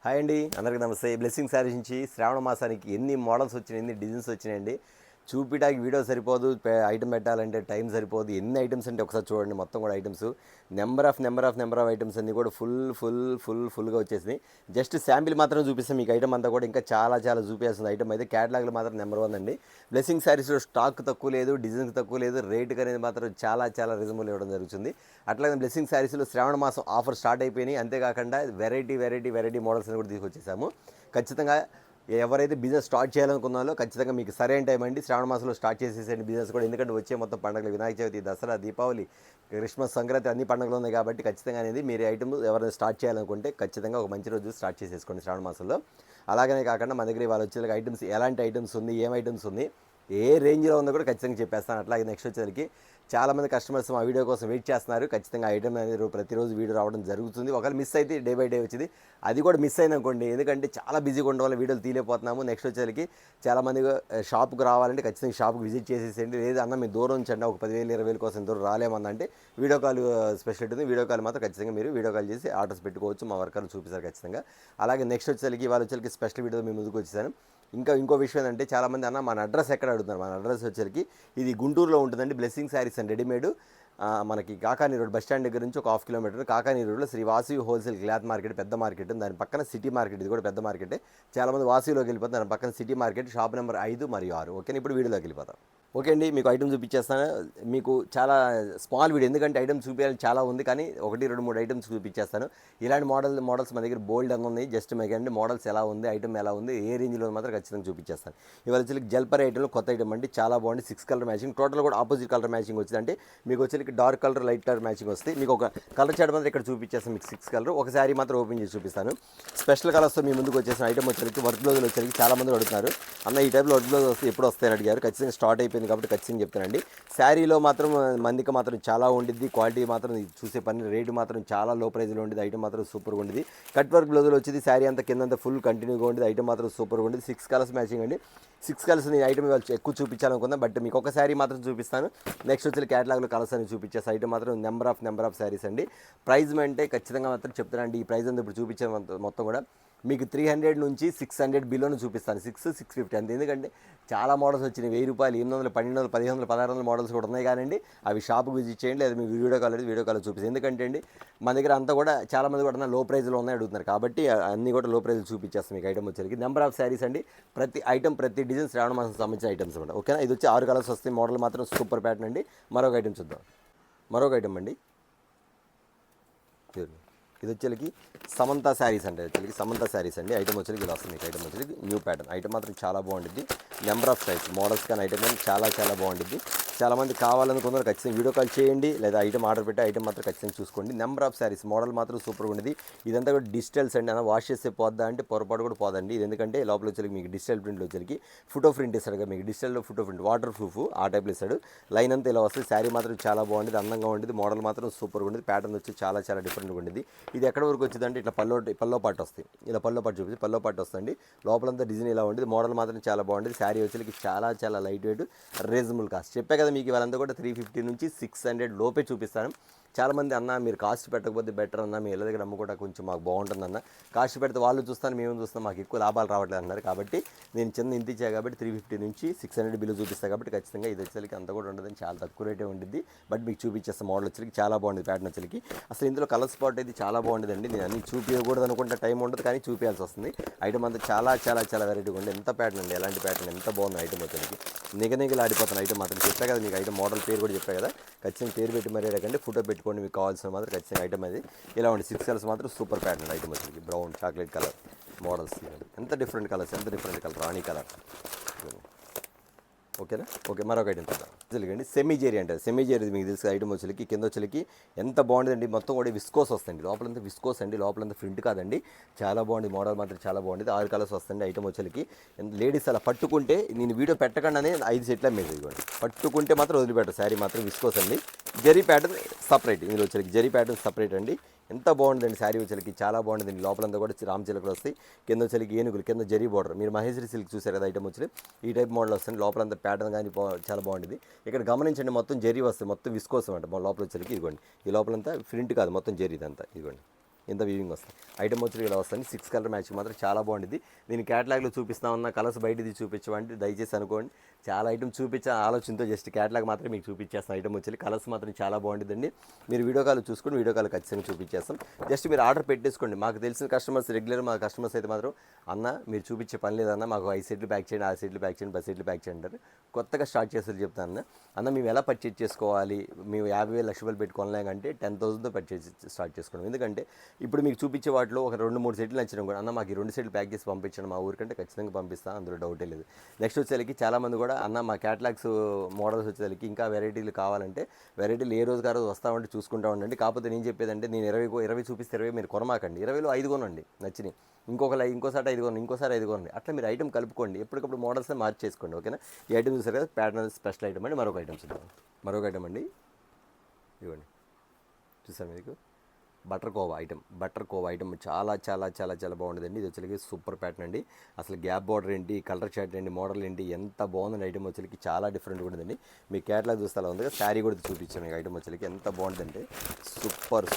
Hi అండి, అందరికీ నమస్తే. బ్లెస్సింగ్ శారీస్ నుంచి శ్రావణ మాసానికి ఎన్ని మోడల్స్ వచ్చినాయి, ఎన్ని డిజైన్స్ వచ్చినాయండి. చూపిటానికి వీడియో సరిపోదు, ఐటమ్ పెట్టాలంటే టైం సరిపోదు. ఎన్ని ఐటమ్స్ అంటే ఒకసారి చూడండి. మొత్తం కూడా ఐటమ్స్ నెంబర్ ఆఫ్ ఐటమ్స్ అన్నీ కూడా ఫుల్గా వచ్చేసినాయి. జస్ట్ శాంపిల్ మాత్రం చూపిస్తాం మీకు. ఐటమ్ అంతా కూడా ఇంకా చాలా చూపిస్తుంది. ఐటమ్ అయితే క్యాటలాగ్లో మాత్రం నెంబర్ 1 అండి. బ్లెస్సింగ్ శారీస్లో స్టాక్ తక్కువ లేదు, డిజైన్స్ తక్కువ లేదు, రేట్ అనేది మాత్రం చాలా రీజనబుల్ ఇవ్వడం జరుగుతుంది. అట్లాగే బ్లెస్సింగ్ శారీస్లో శ్రావణ మాసం ఆఫర్ స్టార్ట్ అయిపోయినాయి. అంతేకాకుండా వెరైటీ మోడల్స్ కూడా తీసుకొచ్చేసాము. ఖచ్చితంగా ఎవరైతే బిజినెస్ స్టార్ట్ చేయాలనుకున్నారో ఖచ్చితంగా మీకు సరైన టైం అండి. శ్రావణ మాసంలో స్టార్ట్ చేసేసండి బిజినెస్ కూడా. ఎందుకంటే వచ్చే మొత్తం పండుగలు, వినాయక చవితి, దసరా, దీపావళి, క్రిస్మస్, సంక్రాంతి అన్ని పండుగలు ఉన్నాయి కాబట్టి ఖచ్చితంగా అనేది మీరు ఐటమ్ ఎవరైనా స్టార్ట్ చేయాలనుకుంటే ఖచ్చితంగా ఒక మంచి రోజు స్టార్ట్ చేసేసుకోండి శ్రావణ మాసంలో. అలాగనే కాకుండా మన దగ్గర వాళ్ళు వచ్చే ఐటమ్స్, ఎలాంటి ఐటమ్స్ ఉంది, ఏం ఐటమ్స్ ఉంది, ఏ రేంజ్లో ఉందో కూడా ఖచ్చితంగా చెప్పేస్తాను. అట్లాగే నెక్స్ట్ వచ్చేసరికి చాలామంది కస్టమర్స్ మా వీడియో కోసం వెయిట్ చేస్తున్నారు. ఖచ్చితంగా ఐటమ్ అనేది ప్రతిరోజు వీడియో రావడం జరుగుతుంది. ఒకవేళ మిస్ అయితే డే బై డే వచ్చింది, అది కూడా మిస్ అయిన అనుకోండి. ఎందుకంటే చాలా బిజీగా ఉండడం వల్ల వీడియోలు తీయలేకపోతున్నాము. నెక్స్ట్ వచ్చేసరికి చాలామంది షాప్కి రావాలంటే ఖచ్చితంగా షాప్కి విజిట్ చేసేసేయండి. లేదు అన్న మీరు దూరం ఉంచండి, ఒక 10,000 20,000 కోసం దూరం రాలేమన్నంటే వీడియో కాల్ స్పెషల్ ఉంది. వీడియో కాల్ మాత్రం ఖచ్చితంగా మీరు వీడియో కాల్ చేసి ఆర్డర్స్ పెట్టుకోవచ్చు. మా వర్కర్లు చూపిస్తారు ఖచ్చితంగా. అలాగే నెక్స్ట్ వచ్చేసరికి వాళ్ళు వచ్చేసరికి స్పెషల్ వీడియో మీ ముందుకు వచ్చేసాను. ఇంకో విషయం ఏంటంటే చాలామంది అన్న మన అడ్రస్ ఎక్కడ అడుగుతున్నారు. మన అడ్రస్ వచ్చేసరికి ఇది గుంటూరులో ఉంటుందండి. Blessing saris and readymade. మనకి కాకానీ రోడ్ బస్ స్టాండ్ దగ్గర నుంచి ఒక 1/2 కిలోమీటర్ కాకానీ రోడ్లో Sri Vasavi wholesale cloth market, పెద్ద మార్కెట్. దాని పక్కన సిటీ మార్కెట్, ఇది కూడా పెద్ద మార్కెటే. చాలామంది వాసవిలోకి వెళ్ళిపోతారు. దాని పక్కన సిటీ మార్కెట్, షాప్ నెంబర్ 5 మరియు 6. ఓకే, ఇప్పుడు వీడియోలోకి వెళ్ళిపోతాం. ఓకే అండి, మీకు ఐటమ్ చూపించేస్తాను. మీకు చాలా స్మాల్ వీడియో, ఎందుకంటే ఐటమ్ చూపించాలి చాలా ఉంది, కానీ 1, 2, 3 ఐటమ్స్ చూపించేస్తాను. ఇలాంటి మోడల్స్ మన దగ్గర బోల్డ్ అని ఉన్నాయి. జస్ట్ మీకు అంటే మోడల్స్ ఎలా ఉంది, ఐటమ్ ఎలా ఉంది, ఏ రేంజ్లో మాత్రం ఖచ్చితంగా చూపించేస్తాను. ఇవాళ వచ్చి జల్పర్ ఐటమ్లో కొత్త ఐటమ్ అండి, చాలా బాగుంది. 6 కలర్ మ్యాచింగ్, టోటల్ కూడా ఆపోజిట్ కలర్ మ్యాచింగ్ వచ్చింది. అంటే మీకు వచ్చి dark colour, light colour matching వస్తాయి. మీకు ఒక కలర్ చార్ట్ మాత్రం ఇక్కడ చూపించేస్తాను. మీకు 6 కలర్ ఒక శారీ మాత్రం ఓపెన్ చేసి చూపిస్తాను. స్పెషల్ కలర్స్తో మీ ముందుకు వచ్చేసిన ఐటమ్ వచ్చేసరికి వర్క్ బ్లౌజులు వచ్చేసరికి చాలామంది అడుగుతున్నారు, అన్న ఈ టైప్లో వర్క్ బ్లౌజ్ వస్తే ఎప్పుడు వస్తాయని అడిగారు. ఖచ్చితంగా స్టార్ట్ అయిపోయింది కాబట్టి ఖచ్చితంగా చెప్తానండి. శారీలో మాత్రం మందికి మాత్రం చాలా ఉండిద్ది. క్వాలిటీ మాత్రం చూసే పని, రేటు మాత్రం చాలా లో ప్రైజ్లో ఉండేది. ఐటమ్ మాత్రం సూపర్గా ఉండేది. కట్ వర్క్ బ్లౌజులు వచ్చేది. శారీ అంతా కిందంతా ఫుల్ కంటిన్యూగా ఉండేది. ఐటమ్ మాత్రం సూపర్గా ఉండేది. 6 కలర్స్ మ్యాచింగ్ అండి. 6 కలర్స్ నేను ఐటమ్ ఎక్కువ చూపించాలనుకుందాం, బట్ మీకు ఒక శారీ మాత్రం చూపిస్తాను. నెక్స్ట్ వచ్చి క్యాటలాగ్లో కలర్స్ అని చూపించేసి ఐటమ్ మాత్రం నెంబర్ ఆఫ్ శారీస్ అండి. ప్రైజ్ అంటే ఖచ్చితంగా మాత్రం చెప్తానండి. ఈ ప్రైజ్ అంతా ఇప్పుడు చూపించే మొత్తం కూడా మీకు 300 నుంచి 600 బిలోను చూపిస్తాను. 650 అంతే. ఎందుకంటే చాలా మోడల్స్ వచ్చినాయి. 1000 రూపాయలు, 800, 1200, 1500, 1600 మోడల్స్ కూడా ఉన్నాయి. కానీ అవి షాప్కి విజిట్ చేయండి, లేదా మీ వీడియో కాల్ చూపిస్తాను. ఎందుకంటే అండి మన దగ్గర అంతా కూడా చాలామంది కూడా లో ప్రైజ్లో ఉన్నాయి అడుగుతున్నారు కాబట్టి అన్నీ కూడా లో ప్రైజ్లో చూపించేస్తాం. మీకు ఐటమ్ వచ్చేసరికి నెంబర్ ఆఫ్ శారీస్ అండి. ప్రతి ఐటమ్, ప్రతి డిజైన్ శ్రావణ మాసం సంబంధించిన ఐటమ్స్ కూడా. ఓకేనా, ఇది వచ్చి 6 కలర్స్ వస్తాయి. మోడల్ మాత్రం సూపర్ ప్యాటర్న్ అండి. మరొక ఐటమ్ చూద్దాం. మరొక ఐటమ్ అండి, ఇది వచ్చేకి సమంత శారీస్ అంటే సమంత శారీస్ అండి. ఐటమ్ వచ్చేకి ఇలా వస్తుంది. మీకు ఐటమ్ వచ్చేకి న్యూ ప్యాటర్న్. ఐటమ్ మాత్రం చాలా బాగుంటుంది. నెంబర్ ఆఫ్ సైజ్ మోడల్స్ కానీ ఐటమ్ కానీ చాలా బాగుంటుంది. చాలామంది కావాలనుకున్నారు, ఖచ్చితంగా వీడియో కాల్ చేయండి, లేదా ఐటమ్ ఆర్డర్ పెట్టి ఐటమ్ మాత్రం ఖచ్చితంగా చూసుకోండి. నెంబర్ ఆఫ్ శారీస్, మోడల్ మాత్రం సూపర్గా ఉండేది. ఇదంతా కూడా డిజిటల్స్ అండి. అలా వాష్ చేస్తే పోద్దా అంటే పొరపాటు కూడా పోదండి. ఇది ఎందుకంటే లోపల వచ్చేకి మీకు డిజిటల్ ప్రింట్లో వచ్చేకి ఫోటో ప్రింట్ ఇస్తాడు కదా, మీకు డిజిటల్లో ఫోటో ప్రింట్, వాటర్ ప్రూఫ్ ఆ టైప్లో ఇస్తాడు. లైన్ అంతా ఇలా వస్తుంది. శారీ మాత్రం చాలా బాగుంటుంది, అందంగా ఉండేది. మోడల్ మాత్రం సూపర్గా ఉండేది. ప్యాటర్న్ వచ్చి చాలా డిఫరెంట్గా ఉండేది. ఇది ఎక్కడ వరకు వచ్చిందంటే ఇట్లా పల్లో పాటు వస్తాయి. ఇలా పల్లో పాటు చూపించి పల్లో పాటు వస్తుంది. లోపలంతా డిజైన్ ఇలా ఉండేది. మోడల్ మాత్రం చాలా బాగుంటుంది. శారీ వచ్చేకి చాలా లైట్ వెయిట్, రీజనబుల్ కాస్ట్. చెప్పే కదా మీకు ఇవాళంతా కూడా 350 నుంచి 600 లోపే చూపిస్తాను. చాలామంది అన్న మీరు కాస్ట్ పెట్టకపోతే బెటర్ అన్న, మీ ఇళ్ళ దగ్గర అమ్ముకోవడం కొంచెం మాకు బాగుంటుందన్న, కాస్ట్ పెడితే వాళ్ళు చూస్తాను మేము చూస్తాం, మాకు ఎక్కువ లాభాలు రావట్లేదు అన్నారు. కాబట్టి నేను చిన్న ఇంత ఇచ్చాను కాబట్టి 350 నుంచి 600 బిల్లు చూపిస్తాను. కాబట్టి ఖచ్చితంగా ఇది వచ్చేసరికి అంత కూడా ఉండదని చాలా తక్కువ రేటే ఉంటుంది. బట్ మీకు చూపించేస్తాను. మోడల్ వచ్చేసరికి చాలా బాగుంటుంది. ప్యాటర్న్ వచ్చేసరికి అసలు ఇందులో కలర్ స్పాట్ అయితే చాలా బాగుంటుందండి. నేను అన్ని చూపించకూడదు అనుకుంటే టైం ఉండదు, కానీ చూపించాల్సి వస్తుంది. ఐటమ్ అంతా చాలా వెరైటీగా ఉంది. ఎంత ప్యాటర్న్ అండి, ఎలాంటి ప్యాటర్న్, ఎంత బాగుంది ఐటమ్ వచ్చేసరికి. నిగనిగలు ఆడిపోతున్న ఐటమ్ మాత్రం చెప్పా కదా మీకు. ఐటమ్ మోడల్ పేరు కూడా చెప్పా కదా, ఖచ్చితంగా పేరు పెట్టి మరీ రకండి. ఫోటో పెట్టుకోండి, మీకు కావాల్సిన మాత్రం ఖచ్చితంగా ఐటమ్ అది ఇలా ఉంది. 6 కలర్స్ మాత్రం సూపర్ ప్యాటర్న్ ఐటమ్ వచ్చేసరికి. బ్రౌన్, చాక్లెట్ కలర్ మోడల్స్, ఎంత డిఫరెంట్ కలర్స్, ఎంత డిఫరెంట్ కలర్, రాణి కలర్. ఓకేనా, ఓకే. మరొక ఐటమ్ చూద్దాం. తెలియకండి సెమీ జెరీ అంటారు. సెమీ జెరీ మీకు తెలుసు ఐటమ్ వచ్చేకి. కింద వచ్చేకి ఎంత బాగుంటుందండి, మొత్తం కూడా విస్కోస్ వస్తుంది. లోపలంతా విస్కోస్ అండి, లోపలంతా ప్రింట్ కాదండి. చాలా బాగుంది. మోడల్ మాత్రం చాలా బాగుంది. 6 కలర్స్ వస్తుంది ఐటమ్ వచ్చేకి. లేడీస్ అలా పట్టుకుంటే, నేను వీడియో పెట్టకుండానే 5 సెట్ల మీద ఇవ్వండి, పట్టుకుంటే మాత్రం వదిలిపెట్టరు. శారీ మాత్రం విస్కోస్ అండి. జెరీ ప్యాటర్న్ సపరేట్, ఇందులో వచ్చేకి జెరీ ప్యాటర్న్ సపరేట్ అండి. ఎంత బాగుంటుందండి శారీ వచ్చేకి, చాలా బాగుంటుందండి. లోపలంతా కూడా రామ్ చిలకలు వస్తాయి. కింద వచ్చేకి ఏనుగులు, కింద జరీ బోర్డర్. మీరు మహేశ్వరి సిల్క్ చూసారు కదా ఐటమ్ వచ్చి, ఈ టైప్ మోడల్ వస్తుంది. లోపలంతా ప్యాటర్న్ కానీ చాలా బాగుంటుంది. ఇక్కడ గమనించండి, మొత్తం జరీ వస్తుంది, మొత్తం విస్కోసం అంట లోపల వచ్చేకి. ఇదిగోండి, ఈ లోపలంతా ప్రింట్ కాదు, మొత్తం జరీ ఇదంతా. ఇదిగోండి, ఇంత వీవింగ్ వస్తుంది. ఐటమ్ వచ్చి ఇలా వస్తుంది. 6 కలర్ మ్యాచింగ్ మాత్రం చాలా బాగుంటుంది. దీని క్యాటలాగ్లో చూపిస్తా ఉన్న కలర్స్ బయటది చూపించమంటే దయచేసి అనుకోండి. చాలా ఐటమ్ చూపించే ఆలోచనతో జస్ట్ క్యాటలాగ్ మాత్రం మీకు చూపించేస్తాం. ఐటమ్ వచ్చి కలర్స్ మాత్రం చాలా బాగుంటుందండి. మీరు వీడియో కాల్ చూసుకొని వీడియో కాల్ ఖచ్చితంగా చూపించేస్తాం. జస్ట్ మీరు ఆర్డర్ పెట్టేసుకోండి. మాకు తెలిసిన కస్టమర్స్ రెగ్యులర్ మా కస్టమర్స్ అయితే మాత్రం అన్న మీరు చూపించే పని లేదన్న, మాకు 5 సెట్లు ప్యాక్ చేయండి, 6 సెట్లు ప్యాక్ చేయండి, 10 సెట్లు ప్యాక్ చేయండి అంటారు. కొత్తగా స్టార్ట్ చేస్తారు చెప్తాను అన్న మేము ఎలా పర్చేజ్ చేసుకోవాలి, మేము 50,000 లక్ష రూపాయలు పెట్టుకోలేకంటే 10,000తో పర్చేజ్ స్టార్ట్ చేసుకోవడం. ఎందుకంటే ఇప్పుడు మీకు చూపించే వాటిలో ఒక 2-3 సెట్లు నచ్చినాం కూడా అన్న మాకు ఈ 2 సెట్లు ప్యాక్ చేసి పంపించండి మా ఊరికంటే ఖచ్చితంగా పంపిస్తాను, అందులో డౌటే లేదు. నెక్స్ట్ వచ్చేసరికి చాలామంది కూడా అన్న మా క్యాటలాగ్స్ మోడల్స్ వచ్చేసరికి ఇంకా వెరైటీలు కావాలంటే వెరైటీలు ఏ రోజుకి ఆ రోజు వస్తామంటే చూసుకుంటా ఉండండి. కాకపోతే నేను చెప్పేదంటే నేను 20 చూపిస్తే 20 మీరు కొనమాకండి, 20లో 5 కొనండి నచ్చినాయి, ఇంకోసారి 5 కొనండి, ఇంకోసారి 5 కొనండి, అట్లా మీరు ఐటమ్ కలుపుకోండి, ఎప్పటికప్పుడు మోడల్స్ని మార్చేసుకోండి. ఓకేనా? ఈ ఐటమ్ చూసారు కదా, ప్యాటర్న్ స్పెషల్ ఐటమ్ అండి. మరొక ఐటమ్ చూద్దాం. మరొక ఐటమ్ అండి, ఇవ్వండి చూసారు మీకు బటర్ కోవా ఐటమ్ చాలా చాలా చాలా చాలా బాగుంటుందండి. ఇది వచ్చేసరికి సూపర్ ప్యాటర్న్ అండి. అసలు గ్యాప్ బార్డర్ ఏంటి, కలర్ చార్ట్ ఏంటి, మోడల్ ఏంటి, ఎంత బాగుందండి ఐటమ్ వచ్చేసరికి చాలా డిఫరెంట్గా ఉంటుందండి. మీ క్యాటలాగ్ చూస్తే అలా ఉంది. శారీ కూడా చూపించాను మీకు ఐటమ్ వచ్చేసరికి ఎంత బాగుంటుందంటే సూపర్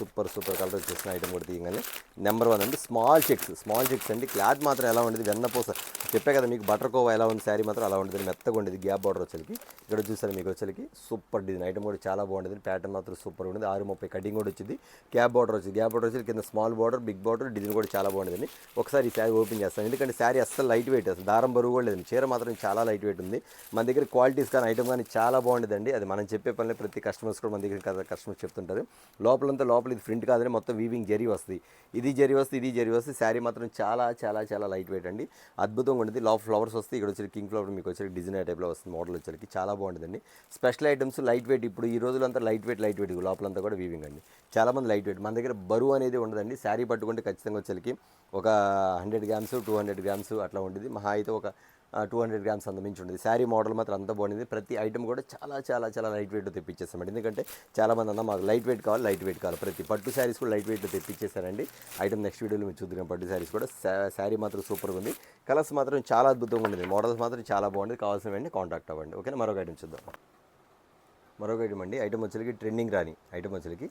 కలర్ వచ్చేసిన ఐటమ్ కూడా తీయగానే నెంబర్ 1 అండి. స్మాల్ చెక్స్ అండి. క్లాత్ మాత్రం ఎలా ఉండేది, వెన్నపూస చెప్పే కదా మీకు, బటర్ కోవా ఎలా ఉంది, శారీ మాత్రం అలా ఉంటుంది, మెత్తగా ఉండేది. గ్యాప్ బార్డర్ వచ్చేసరికి ఇక్కడ చూసారు మీకు వచ్చేసరికి సూపర్ డిజైన్ ఐటమ్ కూడా చాలా బాగుంటుంది. ప్యాటర్న్ మాత్రం సూపర్ ఉండేది. 630 కటింగ్ కూడా వచ్చింది. గ్యాప్ బార్డర్ వచ్చి కింద small border, big border, design కూడా చాలా బాగుంటుంది. ఒకసారి ఈ శారీ ఓపెన్ చేస్తాను, ఎందుకంటే శారీ అస్సలు లైట్ వెయిట్, అసలు దారం బరువు కూడా లేదు. చీర మాత్రం చాలా లైట్ వెయిట్ ఉంది. మన దగ్గర క్వాలిటీస్ కానీ ఐటమ్ కానీ చాలా బాగుంటుందండి. అది మనం చెప్పే పనిలో ప్రతి కస్టమర్స్ కూడా మన దగ్గర కస్టమర్స్ చెప్తుంటారు. లోపల ఇది ప్రింట్ కాదని మొత్తం వీవింగ్ జరీ వస్తుంది, ఇది జరీ వస్తుంది. శారీ మాత్రం చాలా చాలా చాలా లైట్ వెయిట్ అండి. అద్భుతంగా ఉంటుంది. లోపల ఫ్లవర్స్ వస్తాయి. ఇక్కడ వచ్చి కింగ్ ఫ్లవర్ మీకు వచ్చి డిజైన్ టైప్లో వస్తుంది. మోడల్ వచ్చేసరికి చాలా బాగుంటుందండి. Special items light weight. ఇప్పుడు ఈ రోజులంతా లైట్ వెయిట్ లోపలంతా కూడా వీవింగ్ అండి. చాలామంది లైట్ వెయిట్, మన దగ్గర బరువు అనేది ఉండదండి. శారీ పట్టుకుంటే ఖచ్చితంగా వచ్చేసరికి ఒక 100 గ్రామ్స్ 200 గ్రామ్స్ అట్లా ఉంటుంది. మహా అయితే ఒక 200 గ్రామ్స్ అంత మించి ఉంటుంది. శారీ మోడల్ మాత్రం అంత బాగుంది. ప్రతి ఐటమ్ కూడా చాలా చాలా చాలా లైట్ వెయిట్ తెప్పించేస్తామండి. ఎందుకంటే చాలామంది అన్న మాకు లైట్ వెయిట్ కావాలి. ప్రతి పట్టు శారీస్ కూడా లైట్ వెయిట్ తెప్పించేశారండి. ఐటమ్ నెక్స్ట్ వీడియోలో మీరు చూద్దాం. పట్టు శారీస్ కూడా శారీ మాత్రం సూపర్గా ఉంది. కలర్స్ మాత్రం చాలా అద్భుతంగా ఉంటుంది. మోడల్స్ మాత్రం చాలా బాగుంది. కావాల్సిన వెంటనే కాంటాక్ట్ అవ్వండి. ఓకేనా? మరొక ఐటమ్ చూద్దాం. మరొక ఐటమ్ అండి. ఐటమ్ వచ్చేసరికి ట్రెండింగ్ రాని ఐటమ్ వచ్చేసరికి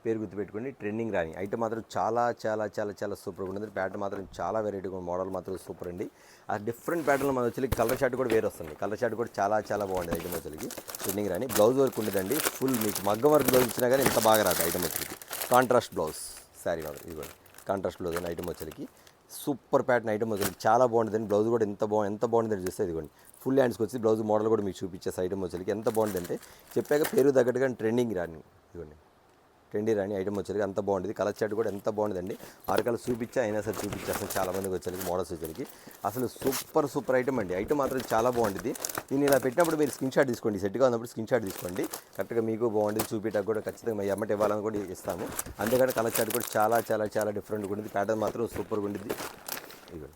పేరు గుర్తుపెట్టుకోండి, ట్రెండింగ్ రాని ఐటమ్ మాత్రం చాలా చాలా చాలా చాలా సూపర్గా ఉంటుంది. ప్యాటర్న్ మాత్రం చాలా వెరైటీగా మోడల్ మాత్రం సూపర్ అండి. ఆ డిఫరెంట్ ప్యాటర్న్లో మన వచ్చి కలర్ షర్ట్ కూడా వేరే వస్తుంది. కలర్ షర్ట్ కూడా చాలా చాలా బాగుంది ఐటమ్ వచ్చేసరికి. ట్రెండింగ్ రాని బ్లౌజ్ వర్క్ ఉండదండి. ఫుల్ మీకు మగ్గం వర్క్ బ్లౌజ్ ఇచ్చినా కానీ ఇంత బాగా రాదు ఐటమ్ వచ్చేసరికి. కాంట్రాస్ట్ బ్లౌజ్ శారీ మాత్రం ఇది కూడా కాంట్రాస్ట్ బ్లౌజ్ అని ఐటమ్ వచ్చేసరికి సూపర్ ప్యాటర్న్ ఐటమ్ వచ్చేసరికి చాలా బాగుంటుందండి. బ్లౌజ్ కూడా ఎంత బాగుంటుందని చూస్తే ఇదిగోండి ఫుల్ హ్యాండ్స్కి వచ్చి బ్లౌజ్ మోడల్ కూడా మీకు చూపించేసి ఐటమ్ వచ్చేసరికి ఎంత బాగుంటుందంటే చెప్పాక పేరు తగ్గట్టుగా ట్రెండింగ్ రాని ఇదిగోండి ట్రెండీ రాని ఐటమ్ వచ్చేసరికి అంత బాగుంటుంది. కలర్ చార్ట్ కూడా ఎంత బాగుంటుందండి. 6 కలర్ చూపించా అయినా సరే చూపించేస్తాను. చాలామందికి వచ్చేసరికి మోడల్స్ వచ్చేసరికి అసలు సూపర్ ఐటమ్ అండి. ఐటమ్ మాత్రం చాలా బాగుంటుంది. దీన్ని ఇలా పెట్టినప్పుడు మీరు స్క్రీన్ షాట్ తీసుకోండి. సెట్గా ఉన్నప్పుడు స్క్రీన్ షాట్ తీసుకోండి. కరెక్ట్గా మీకు బాగుంటుంది. చూపించడానికి కూడా ఖచ్చితంగా ఎమ్మటి ఇవ్వాలని కూడా ఇస్తాము. అందుకని కలర్ చార్ట్ కూడా చాలా చాలా చాలా డిఫరెంట్గా ఉంటుంది. ప్యాటర్న్ మాత్రం సూపర్గా ఉంటుంది. ఇదిగోండి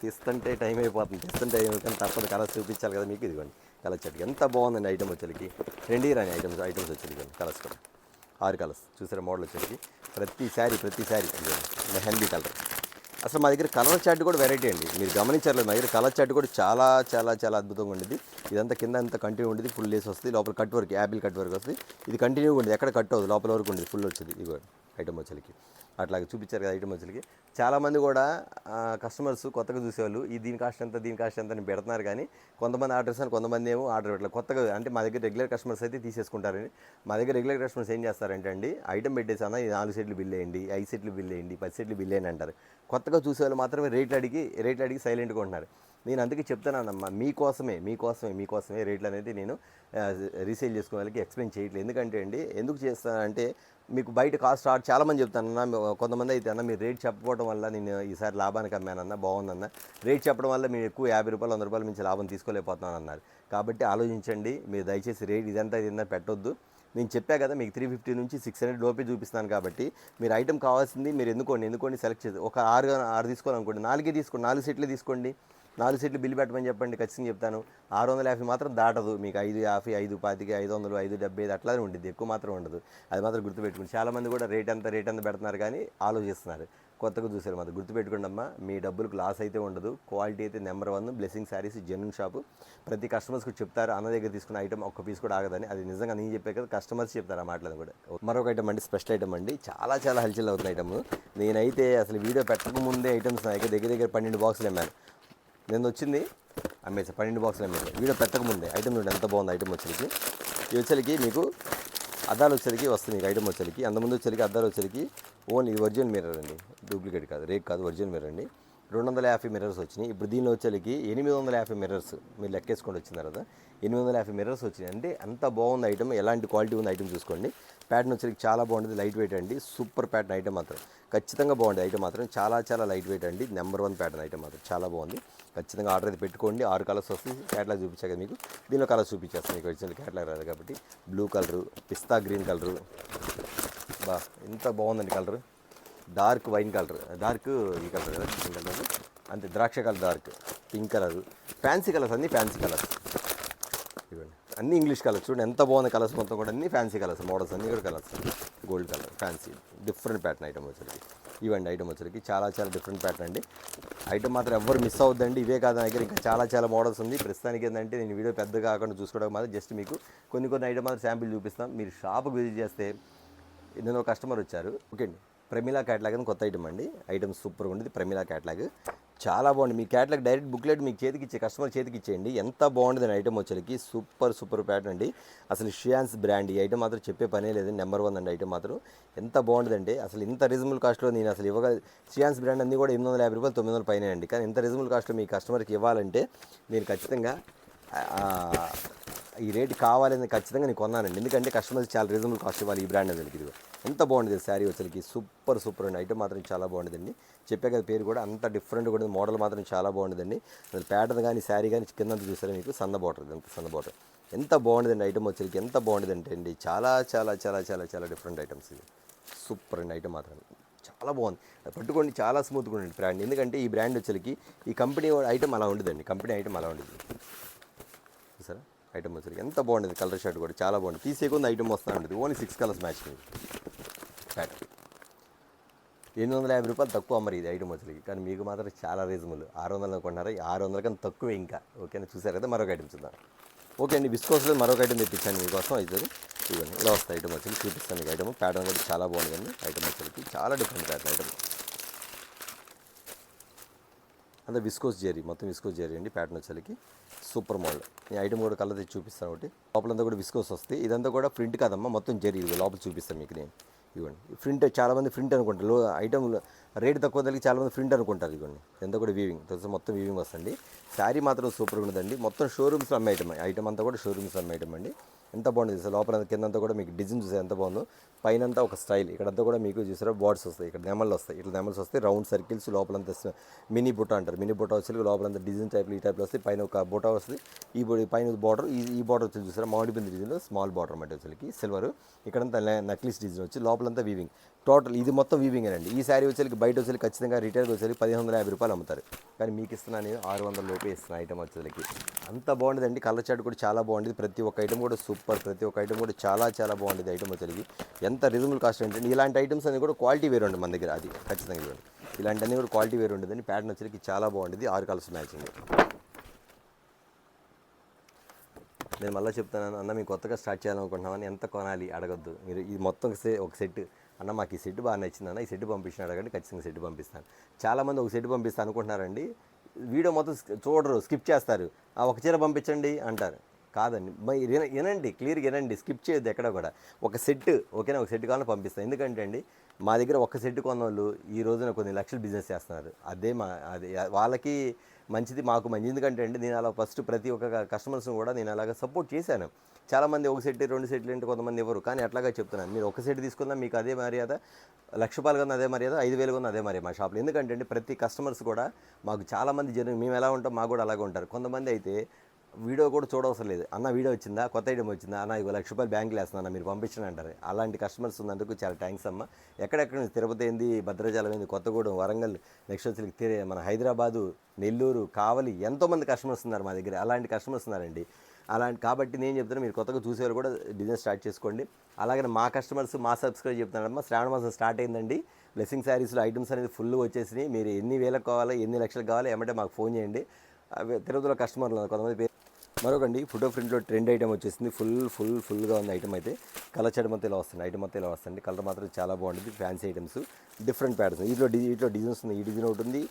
తీస్తుంటే టైం అయిపోతుంది. కానీ తప్పదు, కలర్స్ చూపించాలి కదా మీకు. ఇదిగోండి కలర్ చార్ట్ ఎంత బాగుందండి ఐటమ్ వచ్చేసరికి. ట్రెండీ రాని ఐటమ్స్ వచ్చేసరికి కలర్స్ కూడా 6 కలర్స్ చూసారా మోడల్ వచ్చేసరికి. ప్రతి శారీ మెహందీ కలర్. అసలు మా దగ్గర కలర్ చార్ట్ కూడా వెరైటీ అండి. మీరు గమనించలేదు, మా దగ్గర కలర్ చార్ట్ కూడా చాలా చాలా చాలా అద్భుతంగా ఉండేది. ఇదంతా కింద అంతా కంటిన్యూ ఉండేది. ఫుల్ లేస్ వస్తుంది. లోపల cut work, Apple cut work వస్తుంది. ఇది కంటిన్యూగా ఉండేది, ఎక్కడ కట్ అవుతుంది, లోపల వరకు ఉండేది. ఫుల్ వచ్చేది ఇదిగో ఐటమ్ వచ్చేసరికి. అట్లాగే చూపించారు కదా ఐటమ్ వచ్చేసరికి. చాలామంది కూడా కస్టమర్స్ కొత్తగా చూసేవాళ్ళు దీని కాస్ట్ ఎంత అని పెడుతున్నారు. కానీ కొంతమంది ఆర్డర్స్ అని కొంతమంది ఏమో ఆర్డర్ పెట్టలేదు. కొత్తగా అంటే మా దగ్గర రెగ్యులర్ కస్టమర్స్ అయితే తీసేసుకుంటారని. మా దగ్గర రెగ్యులర్ కస్టమర్స్ ఏం చేస్తారంటే అండి, ఐటమ్ పెట్టేసానా 4 సెట్లు బిల్ వేయండి, 5 సెట్లు బిల్ వేయండి, 10 సెట్లు బిల్ వేయండి అంటారు. కొత్తగా చూసేవాళ్ళు మాత్రమే రేట్లు అడిగి సైలెంట్గా ఉంటున్నారు. నేను అందుకే చెప్తానమ్మా, మీకోసమే రేట్లు అనేది నేను రీసేల్ చేసుకునే వాళ్ళకి ఎక్స్ప్లెయిన్ చేయట్లేదు. ఎందుకంటే అండి ఎందుకు చేస్తానంటే మీకు బయట కాస్ట్ చాలామంది చెప్తానన్నా, కొంతమంది అయితే అన్న మీరు రేట్ చెప్పకపోవడం వల్ల నేను ఈసారి లాభానికి అమ్మానన్నా, బాగుందన్న రేట్ చెప్పడం వల్ల మీరు ఎక్కువ 50 రూపాయలు 100 రూపాయల మించి లాభం తీసుకోలేకపోతున్నాను అన్నారు. కాబట్టి ఆలోచించండి, మీరు దయచేసి రేట్ ఇదంతా పెట్టొద్దు. నేను చెప్పా కదా మీకు 350 నుంచి 600 లోపే చూపిస్తాను. కాబట్టి మీరు ఐటమ్ కావాల్సింది మీరు ఎన్నుకోండి సెలెక్ట్ చేసి ఒక 6 తీసుకోవాలనుకోండి, 4 సెట్లు తీసుకోండి. 4 సెట్లు బిల్లు పెట్టమని చెప్పండి, ఖచ్చితంగా చెప్తాను. 650 మాత్రం దాటదు మీకు. 550, 525, 500, 575 అట్లానే ఉంటుంది, ఎక్కువ మాత్రం ఉండదు. అది మాత్రం గుర్తుపెట్టుకోండి. చాలామంది కూడా రేట్ ఎంత పెడుతున్నారు కానీ ఆలోచిస్తున్నారు. కొత్తగా చూసారు మాత్రం గుర్తుపెట్టుకోండి అమ్మా, మీ డబ్బులకు లాస్ అయితే ఉండదు. క్వాలిటీ అయితే number 1. Blessing saris genuine shop. ప్రతి కస్టమర్స్కి చెప్తారు అన్న దగ్గర తీసుకున్న ఐటమ్ ఒక్క పీస్ కూడా ఆగదని. అది నిజంగా నేను చెప్పే కదా, కస్టమర్స్ చెప్తారు ఆ మాటలను కూడా. మరొక ఐటమ్ అండి, స్పెషల్ ఐటమ్ అండి, చాలా చాలా హల్చల్ అవుతున్న ఐటమ్. నేనైతే అసలు వీడియో పెట్టక ముందే ఐటమ్స్ నాకు దగ్గర 12 బాక్సులు అమ్మాను. నేను వచ్చింది అమ్మేసి 12 బాక్సులు అమ్మేసి వీడియో పెట్టకముందే. ఐటమ్ చూడండి ఎంత బాగుంది. ఐటమ్ వచ్చేసరికి ఈ వచ్చేసరికి మీకు అద్దాలు వచ్చేసరికి వస్తుంది. మీకు ఐటమ్ వచ్చేసరికి అంతకుముందు వచ్చేసరికి అద్దాలు వచ్చేసరికి ఓన్లీ ఇది ఒరిజినల్ మిర్రర్ అండి, డూప్లికేట్ కాదు, రేక్ కాదు, ఒరిజినల్ మిర్రర్ అండి. 250 మిర్రర్స్ వచ్చినాయి. ఇప్పుడు దీనిలో వచ్చేసరికి 850 మిర్రర్స్ మీరు లెక్కేసుకొని వచ్చిన తర్వాత 850 మిర్రర్స్ వచ్చినాయి. అంటే అంత బాగుంది ఐటమ్. ఎలాంటి క్వాలిటీ ఉంది ఐటమ్ చూసుకోండి. ప్యాటర్న్ వచ్చేసరికి చాలా బాగుంటుంది, లైట్ వెయిట్ అండి, సూపర్ ప్యాటర్న్ ఐటమ్ మాత్రం ఖచ్చితంగా బాగుంది. ఐటమ్ మాత్రం చాలా చాలా లైట్ వెయిట్ అండి, నెంబర్ 1 ప్యాటర్న్ ఐటమ్ మాత్రం చాలా బాగుంది. ఖచ్చితంగా ఆర్డర్ అయితే పెట్టుకోండి. 6 కలర్స్ వస్తుంది. క్యాటలాగ్ చూపించాక మీకు దీనిలో కలర్స్ చూపించేస్తాను. మీకు వచ్చిన క్యాటలాగ్ రాదు కాబట్టి బ్లూ కలరు, పిస్తా గ్రీన్ కలరు, బా ఎంత బాగుందండి colour. Dark wine colour, dark ఈ కలర్ కదా, పింక్ కలర్ అంతే, ద్రాక్ష colour dark, pink colour, fancy colours, అన్నీ ఫ్యాన్సీ కలర్స్ ఇవ్వండి, అన్నీ ఇంగ్లీష్ కలర్స్. చూడండి ఎంత బాగుంది కలర్స్ మొత్తం కూడా, అన్నీ ఫ్యాన్సీ కలర్స్, మోడల్స్ అన్నీ కూడా colours. Gold colour fancy different pattern item వచ్చరికి ఇవ్వండి. ఐటమ్ వచ్చరికి చాలా చాలా డిఫరెంట్ ప్యాటర్న్ అండి. ఐటమ్ మాత్రం ఎవ్వరు మిస్ అవుద్దండి. ఇవే కాదు నా దగ్గర ఇంకా చాలా చాలా మోడల్స్ ఉంది. ప్రస్తుతానికి ఏంటంటే నేను వీడియో పెద్దగా కాకుండా చూసుకోవడం మాత్రం జస్ట్ మీకు కొన్ని ఐటమ్ మాత్రం శాంపిల్ చూపిస్తాను. మీరు షాప్కి విజిట్ చేస్తే నేను ఒక కస్టమర్ వచ్చారు. ఓకే అండి, ప్రమిళ క్యాటలాగ్ అని కొత్త ఐటమ్ అండి. ఐటమ్ సూపర్గా ఉండేది. ప్రమిళ క్యాటలాగ్ చాలా బాగుంది. మీ క్యాటలాగ్ డైరెక్ట్ బుక్లెట్ మీకు చేతికి ఇచ్చే, కస్టమర్ చేతికి ఇచ్చేయండి. ఎంత బాగుంటుంది ఐటమ్ వచ్చేసరికి సూపర్ ప్యాటర్న్ అండి. అసలు షియాన్స్ బ్రాండ్ ఈ ఐటమ్ మాత్రం చెప్పే పనే లేదు, నెంబర్ 1 అండి. ఐటమ్ మాత్రం ఎంత బాగుంటుందంటే అసలు ఇంత రీజనబుల్ కాస్ట్లో నేను అసలు ఇవ్వగల. షియాన్స్ బ్రాండ్ అన్నీ కూడా 850 రూపాయలు 900 పైన అండి. కానీ ఇంత రీజనబుల్ కాస్ట్లో మీ కస్టమర్కి ఇవ్వాలంటే నేను ఖచ్చితంగా ఈ రేట్ కావాలని ఖచ్చితంగా నేను కొన్నానండి. ఎందుకంటే కస్టమర్స్ చాలా రీజనబుల్ కాస్ట్ ఇవ్వాలి ఈ బ్రాండ్ అనేది. ఇది ఎంత బాగుంటుంది శారీ వచ్చరికి, సూపర్ అండి. ఐటమ్ మాత్రం చాలా బాగుంటుందండి. చెప్పే కదా పేరు కూడా అంత డిఫరెంట్గా ఉంటుంది. మోడల్ మాత్రం చాలా బాగుంటుందండి. అసలు ప్యాటర్న్ కానీ శారీ కానీ కింద చూసారా మీకు సన్న బార్డర్, ఎంత సన్న బార్డర్, ఎంత బాగుంటుందండి. ఐటమ్ వచ్చరికి ఎంత బాగుంటుందంటే అండి చాలా చాలా చాలా చాలా చాలా డిఫరెంట్ ఐటమ్స్. ఇది సూపర్ అండి. ఐటమ్ మాత్రం చాలా బాగుంది. పట్టుకోండి, చాలా స్మూత్గా ఉంటుంది బ్రాండ్. ఎందుకంటే ఈ బ్రాండ్ వచ్చరికి ఈ కంపెనీ ఐటమ్ అలా ఉండదండి. కంపెనీ ఐటమ్ అలా ఉండదు. సరే ఐటమ్ వచ్చరికి ఎంత బాగుంటుంది. కలర్ షర్ట్ కూడా చాలా బాగుంది. తీసేకుంది ఐటమ్ వస్తూ ఉంటుంది. Only 6 colours match pattern. 850 రూపాయలు తక్కువ అమ్మరు ఇది ఐటమ్ వచ్చరికి. కానీ మీకు మాత్రం చాలా రీజనబుల్. 600 కొన్నారా, 600 కన్నా తక్కువే ఇంకా. ఓకేనా, చూసారు కదా. మరొక ఐటమ్ చూద్దాం. ఓకే అండి, విస్కోస్లో మరొక ఐటమ్ తెప్పించాను మీకోసం. అవుతుంది ఇవ్వండి, ఇలా వస్తాయి ఐటమ్ వచ్చి చూపిస్తాను మీకు. ఐటమ్ ప్యాటర్న్ కూడా చాలా బాగుందండి. ఐటమ్ వచ్చరికి చాలా డిఫరెంట్ ప్యాటర్న్ ఐటమ్. అంతా విస్కోస్ జెరీ, మొత్తం విస్కోస్ జెరీ అండి. ప్యాటర్న్ వచ్చేసరికి సూపర్ మోడల్. ఈ ఐటమ్ కూడా కలర్ తెచ్చి చూపిస్తాను ఒకటి. లోపలంతా కూడా విస్కోస్ వస్తాయి. ఇదంతా కూడా ప్రింట్ కాదమ్మా, మొత్తం జెరీ. ఇది లోపల చూపిస్తాను మీకు నేను. ఇవ్వండి, ప్రింట్ చాలామంది ప్రింట్ అనుకుంటారు. ఐటమ్ రేట్ తక్కువ తగ్గి చాలామంది ప్రింట్ అనుకుంటారు. ఇవ్వండి, ఇదంతా కూడా వీవింగ్, తెలుసు మొత్తం వీవింగ్ వస్తుంది. శారీ మాత్రం సూపర్గా ఉండదండి. మొత్తం షోరూమ్స్లో అమ్మే ఐటమ్ అంతా కూడా షోరూమ్స్లో అమ్మే ఐటమ్ అండి. ఎంత బాగుంటుంది సార్. లోపల కిందంతా కూడా మీకు డిజైన్ చూసారు ఎంత బాగుందో. పైనంతా ఒక స్టైల్, ఇక్కడంతా కూడా మీకు చూసారా బార్డ్స్ వస్తాయి, ఇక్కడ నెమళ్ళు వస్తాయి, ఇట్లా నెమల్స్ వస్తాయి, రౌండ్ సర్కిల్స్. లోపలంతా మినీ బుట్ట అంటారు. మినీ బుట్ట వచ్చి లోపలంతా డిజైన్ టైప్లో ఈ టైప్లో వస్తాయి. పైన ఒక బుట్ట వస్తుంది. ఈ పైన బార్డర్, ఈ బార్డర్ వచ్చి చూసారా మామిడిపిండి డిజైన్లో స్మాల్ బార్డర్ అన్నమాట వచ్చి సిల్వర్. ఇక్కడంతా నక్లీస్ డిజైన్ వచ్చి లోపలంతా వీవింగ్. టోటల్ ఇది మొత్తం వీవింగ్ అండి. ఈ శారీ వచ్చేసరికి బయట వచ్చేసరికి ఖచ్చితంగా రిటైల్ వచ్చేసరికి 1550 రూపాయలు అమ్ముతారు. కానీ మీకు ఇస్తున్నా నేను 600 లోపే ఇస్తున్నా ఐటమ్ వచ్చేసరికి. అంత బాగుంటుందండి. కలర్ చార్ట్ కూడా చాలా బాగుంటుంది. ప్రతి ఒక్క ఐటమ్ కూడా సూపర్, ప్రతి ఒక్క ఐటమ్ కూడా చాలా చాలా బాగుంటుంది. ఐటమ్ వచ్చేసరికి ఎంత రీజనబుల్ కాస్ట్ అంటే ఇలాంటి ఐటమ్స్ అన్ని కూడా క్వాలిటీ వేరు ఉంటుంది మన దగ్గర. అది ఖచ్చితంగా ఇవ్వండి. ఇలాంటివన్నీ కూడా క్వాలిటీ వేరు ఉంటుందని. ప్యాటర్న్ వచ్చేసరికి చాలా బాగుంటుంది. 6 కలర్స్ మ్యాచింగ్. నేను మళ్ళీ చెప్తాను అన్న, మీకు కొత్తగా స్టార్ట్ చేయాలనుకుంటున్నామని ఎంత కొనాలి అడగద్దు మీరు. ఇది మొత్తం ఒక సెట్ అన్న, మాకు ఈ సెట్ బాగా నచ్చింది అన్న, ఈ సెట్ పంపించిన అడగండి, ఖచ్చితంగా సెట్ పంపిస్తాను. చాలామంది ఒక సెట్ పంపిస్తాను అనుకుంటున్నారండి. వీడియో మొత్తం చూడరు, స్కిప్ చేస్తారు. ఒక చీర పంపించండి అంటారు. కాదండి, వినండి, క్లియర్గా వినండి, స్కిప్ చేయొద్దు ఎక్కడ కూడా. ఒక సెట్ ఓకేనా, ఒక సెట్ కావాలని పంపిస్తాను. ఎందుకంటే అండి మా దగ్గర ఒక సెట్ కొన్న వాళ్ళు ఈ రోజున కొన్ని లక్షలు బిజినెస్ చేస్తున్నారు. అది వాళ్ళకి మంచిది, మాకు మంచిది. ఎందుకంటే అండి నేను అలా ఫస్ట్ ప్రతి ఒక్క కస్టమర్స్ని కూడా నేను అలాగ సపోర్ట్ చేశాను. చాలామంది ఒక సెట్ 2 సెట్లు ఏంటి కొంతమంది ఎవరు, కానీ అట్లాగా చెప్తున్నాను. మీరు ఒక సెట్ తీసుకున్నా మీకు అదే మర్యాద, 1,00,000 రూపాయలు కన్నా అదే మర్యాద, 5,000 కన్నా అదే మర్యాద మా షాప్లో. ఎందుకంటే అండి ప్రతి కస్టమర్స్ కూడా మాకు చాలామంది మేము ఎలా ఉంటాం మాకు కూడా అలాగే ఉంటారు. కొంతమంది అయితే వీడియో కూడా చూడవసరం లేదు, అన్న వీడియో వచ్చిందా, కొత్త ఐటమ్ వచ్చిందా అన్న, 1,00,000 రూపాయలు బ్యాంకులో వేస్తున్నా మీరు పంపించండి అంటారు. అలాంటి కస్టమర్స్ ఉన్నందుకు చాలా థ్యాంక్స్ అమ్మ. ఎక్కడెక్కడ నుంచి తిరుపతి ఏంది, భద్రాచలం ఏంది, కొత్తగూడెం, వరంగల్, నెక్స్ట్ వచ్చి మన హైదరాబాదు, నెల్లూరు, కావలి, ఎంతోమంది కస్టమర్స్ ఉన్నారు మా దగ్గర. అలాంటి కస్టమర్స్ ఉన్నారండి. కాబట్టి నేను చెప్తాను, మీరు కొత్తగా చూసేవారు కూడా బిజినెస్ స్టార్ట్ చేసుకోండి. అలాగే మా కస్టమర్స్ మా సబ్స్క్రైబ్ చెప్తున్నారమ్మా, శ్రావణ మాసం స్టార్ట్ అయిందండి. బ్లెస్సింగ్ శారీస్లో ఐటమ్స్ అనేది ఫుల్ వచ్చేసినాయి. మీరు ఎన్ని వేలకు కావాలో ఎన్ని లక్షలకు కావాలో ఏమంటే మాకు ఫోన్ చేయండి. తిరుపతిలో కస్టమర్లు ఉన్నారు కొంతమంది పేరు. మరొకండి ఫోటో ప్రింట్లో ట్రెండ్ ఐటమ్ వచ్చేసింది. ఫుల్గా ఉంది ఐటమ్ అయితే. కలర్ షర్ట్ మొత్తం ఇలా వస్తుంది, ఐటమ్ మొత్తం ఇలా వస్తుంది. కలర్ మాత్రం చాలా బాగుంటుంది. Fancy items, different patterns. వీటిలో డిజైన్స్ ఉంది. ఈ డిజైన్ ఒకటి ఉంది,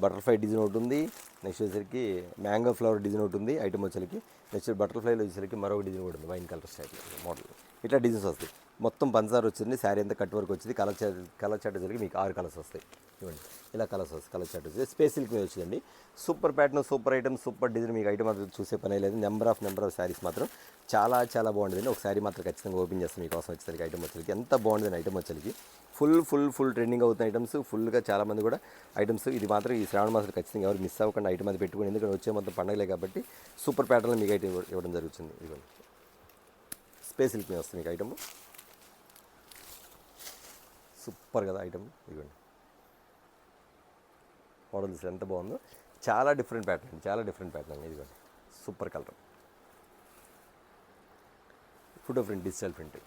బటర్ఫ్లై డిజైన్ ఒకటి ఉంది, నెక్స్ట్ వచ్చేసరికి మ్యాంగో ఫ్లవర్ డిజైన్ ఒకటి ఉంది ఐటమ్ వచ్చేసరికి. నెక్స్ట్ బటర్ఫ్లైలో వచ్చేసరికి మరొక డిజైన్ కూడా ఉంది, వైన్ కలర్ స్టైల్ మోడల్. ఇట్లా డిజైన్స్ వస్తాయి. మొత్తం పంచదార వచ్చింది. శారీ అంతా కట్ వర్క్ వచ్చింది. కలర్ చార్ట్ వచ్చేసరికి మీకు 6 కలర్స్ వస్తాయి. ఇవ్వండి ఇలా కలర్స్ వస్తాయి. కలర్ చార్ట్ వచ్చేది స్పేస్ సిల్క్ మీద వచ్చిందండి. Super pattern, super item, super design. మీకు ఐటమ్ మాత్రం చూసే పనే లేదు. నెంబర్ ఆఫ్ శారీస్ మాత్రం చాలా బాగుంటుంది. ఒక శారీ మాత్రం ఖచ్చితంగా ఓపెన్ చేస్తాను మీకోసం వచ్చేసరికి. ఐటమ్ వచ్చేసరికి ఎంత బాగుంటుంది ఐటమ్ వచ్చేసరికి. ఫుల్ ట్రెండింగ్ అవుతున్న ఐటమ్స్. ఫుల్గా చాలామంది కూడా ఐటమ్స్. ఇది మాత్రం ఈ శ్రావణ మాసం ఖచ్చితంగా ఎవరు మిస్ అవ్వకుండా ఐటమ్ అది పెట్టుకుని, ఎందుకంటే వచ్చే మొత్తం పండగలే కాబట్టి సూపర్ ప్యాటర్న్లో మీకు ఐటమ్ ఇవ్వడం జరుగుతుంది. ఇవ్వండి స్పేస్ సిల్క్ మీద వస్తుంది మీకు ఐటమ్. సూపర్ కదా ఐటమ్. ఇవ్వండి మోడల్ చూసి ఎంత బాగుందో. చాలా డిఫరెంట్ ప్యాటర్న్. ఇదిగోండి super colour. Photo print, digital print.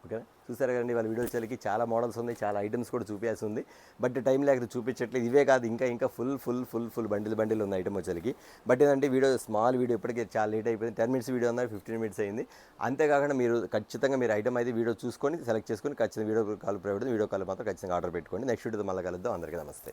ఓకేనా, చూసారా కదండి వాళ్ళ వీడియో వచ్చేసరికి చాలా మోడల్స్ ఉన్నాయి, చాలా ఐటమ్స్ కూడా చూపించాల్సి ఉంది. బట్ టైం లేకపోతే చూపించట్లేదు. ఇవే కాదు ఇంకా ఫుల్ బండిల్ ఉంది ఐటమ్ వచ్చేసరికి. బట్ ఏంటంటే స్మాల్ వీడియో ఇప్పటికే చాలా లేట్ అయిపోయింది. 10 minutes వీడియో అన్నారు, 15 minutes అయింది. అంతేకాకుండా మీరు ఖచ్చితంగా మీరు ఐటమ్ అయితే వీడియో చూసుకొని సెలెక్ట్ చేసుకొని ఖచ్చితంగా వీడియో కాల్ మాత్రం ఖచ్చితంగా ఆర్డర్ పెట్టుకోండి. నెక్స్ట్ వీడియోతో మళ్ళీ కలుద్దాం. అందరికీ నమస్తే.